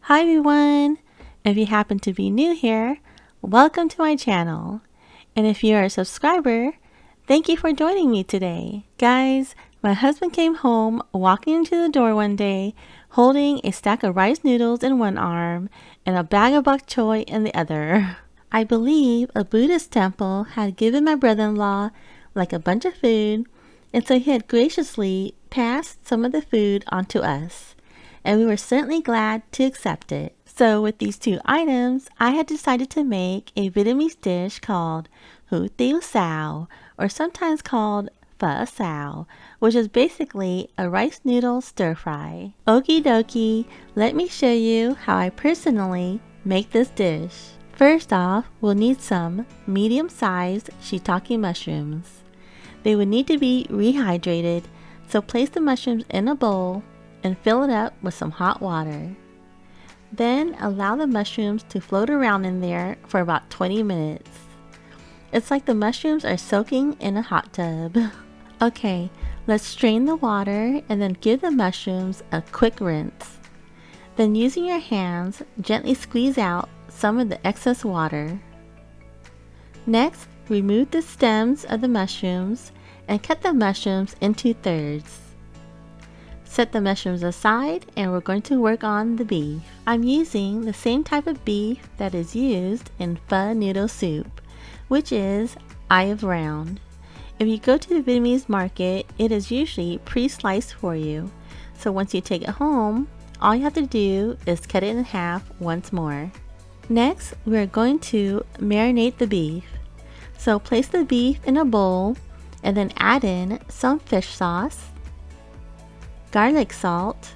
Hi everyone! If you happen to be new here, welcome to my channel. And if you are a subscriber, thank you for joining me today. Guys, my husband came home walking into the door one day holding a stack of rice noodles in one arm and a bag of bok choy in the other. I believe a Buddhist temple had given my brother-in-law like a bunch of food, and so he had graciously passed some of the food on to us, and we were certainly glad to accept it. So with these two items, I had decided to make a Vietnamese dish called hủ tieu xào, or sometimes called pho xào, which is basically a rice noodle stir fry. Okie dokie, let me show you how I personally make this dish. First off, we'll need some medium-sized shiitake mushrooms. They would need to be rehydrated, so place the mushrooms in a bowl and fill it up with some hot water. Then allow the mushrooms to float around in there for about 20 minutes. It's like the mushrooms are soaking in a hot tub. Okay, let's strain the water and then give the mushrooms a quick rinse. Then using your hands, gently squeeze out some of the excess water. Next, remove the stems of the mushrooms and cut the mushrooms into thirds. Set the mushrooms aside and we're going to work on the beef. I'm using the same type of beef that is used in pho noodle soup, which is eye of round. If you go to the Vietnamese market, it is usually pre-sliced for you. So once you take it home, all you have to do is cut it in half once more. Next, we're going to marinate the beef. So place the beef in a bowl and then add in some fish sauce, garlic salt,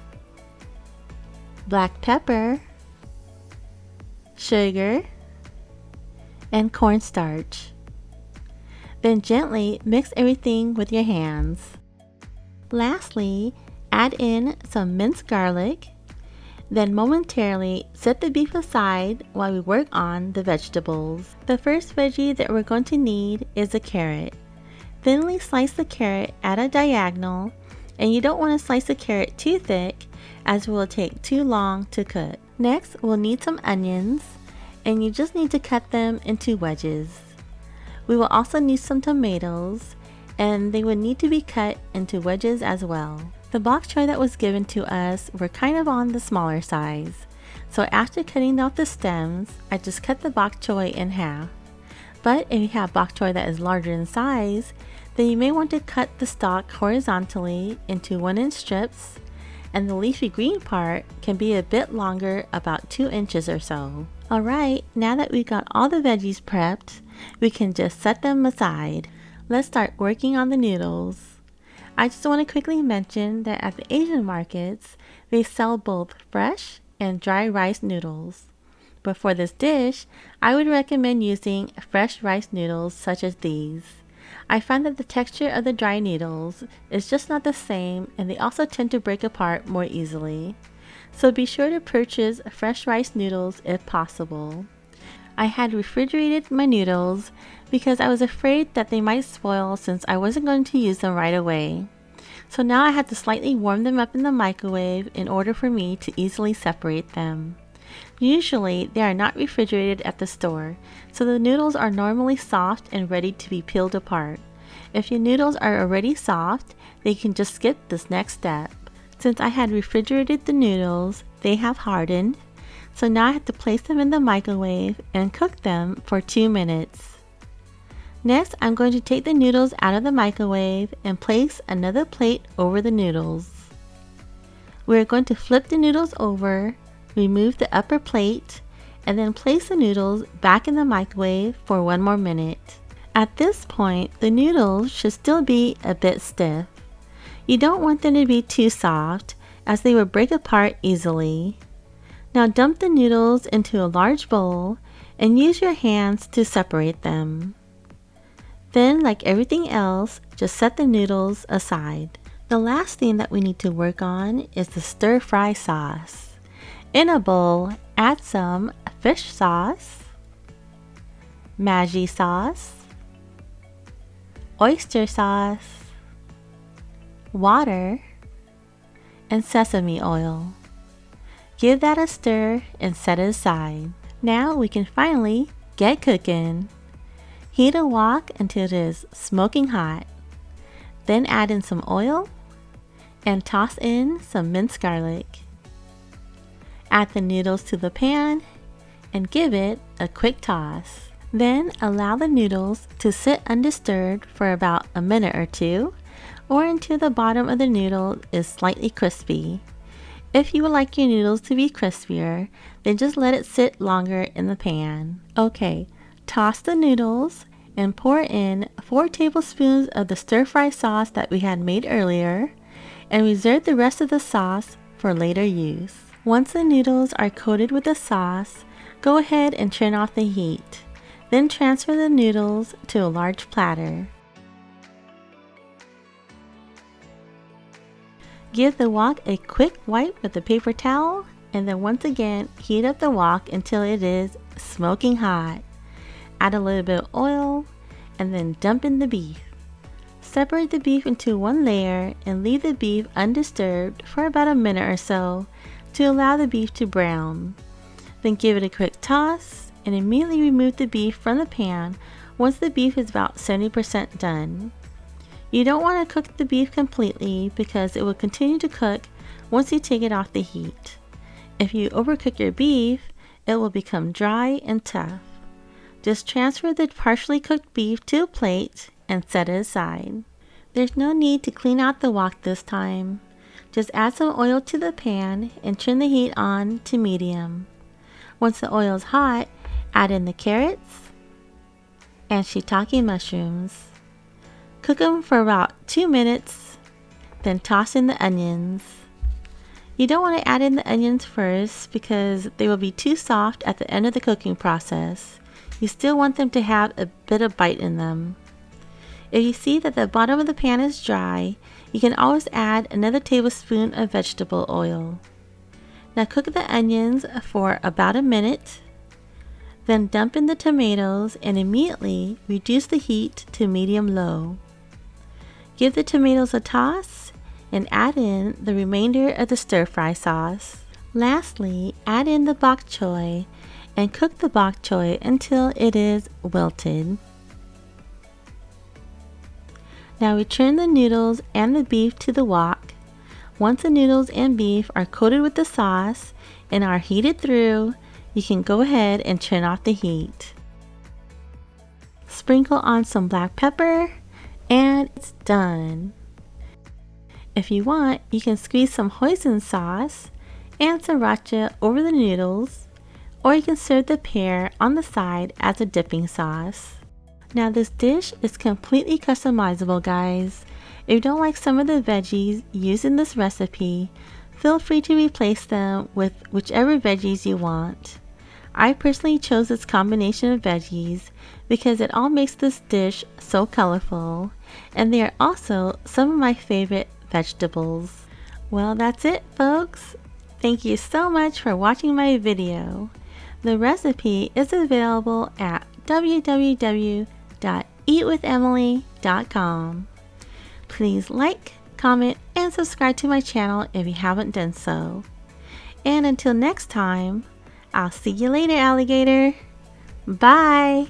black pepper, sugar, and cornstarch. Then gently mix everything with your hands. Lastly, add in some minced garlic. Then momentarily set the beef aside while we work on the vegetables. The first veggie that we're going to need is a carrot. Thinly slice the carrot at a diagonal, and you don't want to slice the carrot too thick as it will take too long to cook. Next, we'll need some onions, and you just need to cut them into wedges. We will also need some tomatoes, and they would need to be cut into wedges as well. The bok choy that was given to us were kind of on the smaller size, so after cutting off the stems, I just cut the bok choy in half. But if you have bok choy that is larger in size, then you may want to cut the stalk horizontally into 1-inch strips, and the leafy green part can be a bit longer, about 2 inches or so. Alright, now that we got all the veggies prepped, we can just set them aside. Let's start working on the noodles. I just want to quickly mention that at the Asian markets, they sell both fresh and dry rice noodles. But for this dish, I would recommend using fresh rice noodles such as these. I find that the texture of the dry noodles is just not the same, and they also tend to break apart more easily. So be sure to purchase fresh rice noodles if possible. I had refrigerated my noodles because I was afraid that they might spoil since I wasn't going to use them right away. So now I had to slightly warm them up in the microwave in order for me to easily separate them. Usually they are not refrigerated at the store, so the noodles are normally soft and ready to be peeled apart. If your noodles are already soft, then you can just skip this next step. Since I had refrigerated the noodles, they have hardened, so now I have to place them in the microwave and cook them for 2 minutes. Next, I'm going to take the noodles out of the microwave and place another plate over the noodles. We're going to flip the noodles over, remove the upper plate, and then place the noodles back in the microwave for 1 more minute. At this point, the noodles should still be a bit stiff. You don't want them to be too soft, as they will break apart easily. Now dump the noodles into a large bowl and use your hands to separate them. Then, like everything else, just set the noodles aside. The last thing that we need to work on is the stir-fry sauce. In a bowl, add some fish sauce, Maggi sauce, oyster sauce, water, and sesame oil. Give that a stir and set it aside. Now we can finally get cooking. Heat a wok until it is smoking hot. Then add in some oil and toss in some minced garlic. Add the noodles to the pan and give it a quick toss. Then allow the noodles to sit undisturbed for about a minute or two, or until the bottom of the noodle is slightly crispy. If you would like your noodles to be crispier, then just let it sit longer in the pan. Okay, toss the noodles and pour in 4 tablespoons of the stir-fry sauce that we had made earlier, and reserve the rest of the sauce for later use. Once the noodles are coated with the sauce, go ahead and turn off the heat. Then transfer the noodles to a large platter. Give the wok a quick wipe with a paper towel, and then once again heat up the wok until it is smoking hot. Add a little bit of oil and then dump in the beef. Separate the beef into one layer and leave the beef undisturbed for about a minute or so to allow the beef to brown. Then give it a quick toss and immediately remove the beef from the pan once the beef is about 70% done. You don't want to cook the beef completely because it will continue to cook once you take it off the heat. If you overcook your beef, it will become dry and tough. Just transfer the partially cooked beef to a plate and set it aside. There's no need to clean out the wok this time. Just add some oil to the pan and turn the heat on to medium. Once the oil is hot, add in the carrots and shiitake mushrooms. Cook them for about 2 minutes, then toss in the onions. You don't want to add in the onions first because they will be too soft at the end of the cooking process. You still want them to have a bit of bite in them. If you see that the bottom of the pan is dry, you can always add another tablespoon of vegetable oil. Now cook the onions for about a minute, then dump in the tomatoes and immediately reduce the heat to medium-low. Give the tomatoes a toss and add in the remainder of the stir-fry sauce. Lastly, add in the bok choy and cook the bok choy until it is wilted. Now return the noodles and the beef to the wok. Once the noodles and beef are coated with the sauce and are heated through, you can go ahead and turn off the heat. Sprinkle on some black pepper and it's done. If you want, you can squeeze some hoisin sauce and sriracha over the noodles, or you can serve the pear on the side as a dipping sauce. Now this dish is completely customizable, guys. If you don't like some of the veggies used in this recipe, feel free to replace them with whichever veggies you want. I personally chose this combination of veggies because it all makes this dish so colorful, and they are also some of my favorite vegetables. Well, that's it, folks. Thank you so much for watching my video. The recipe is available at www.eatwithemily.com. Please like, comment, and subscribe to my channel if you haven't done so. And until next time, I'll see you later, alligator. Bye!